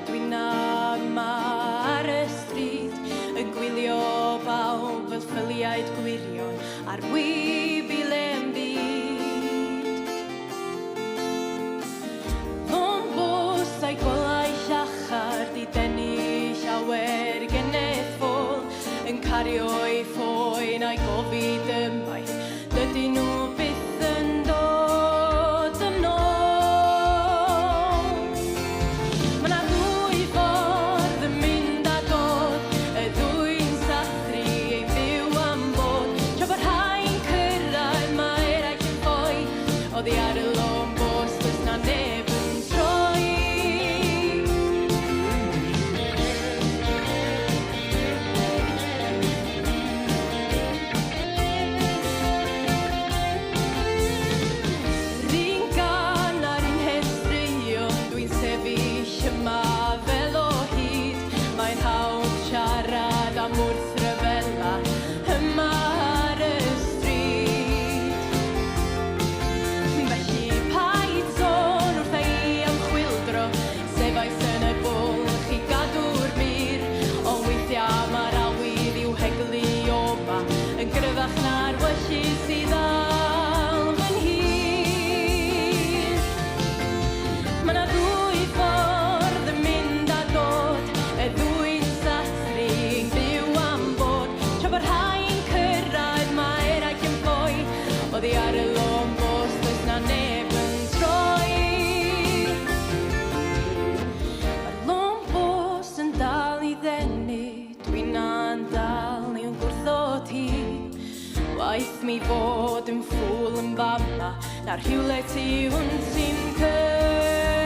dwi'n yma ar y stryd yn gwylio bawb fel ffyliaid gwirion ar wyb i le'n byd. Fo'n bwysau golau llachar di denu llawer genethol yn cario ei ffwyn a'i gofid ymaith dydyn nhw byth yn dod yn ôl. Ma' 'na ddwy ffordd yn mynd a dod, y ddwy'n sathru ein byw am bod. Tra bod rhai'n cyrraedd mae eraill yn ffoi, oddi ar y lôn bws does na neb yn troi. R'un gan ar un hestraeon dwi'n sefyll yma fel o hyd. Mae'n hawdd siarad am wrthryfela yma ar y stryd. Felly paid sôn wrth ei am chwyldro, sefais yn y bwlch i gadw'r mir. Ond weithiau mae'r awydd i'w heglu oma yn gryfach na'r wyllys sydd dal fy nhir. Ma' 'na ddwy ffordd yn mynd a dod, y ddwy'n sathru ein byw am bod. Tra bod rhai'n cyrraedd mae eraill yn ffoi, oddi ar y lôn bws does na neb yn troi. Mae'r lôn bws yn dal i ddenu, dwi'n na'n dal i'w gwrthod hi. Waeth mi fod yn ffwl yn fama, na'r rhywle tu hwnt sy'n cyrraedd.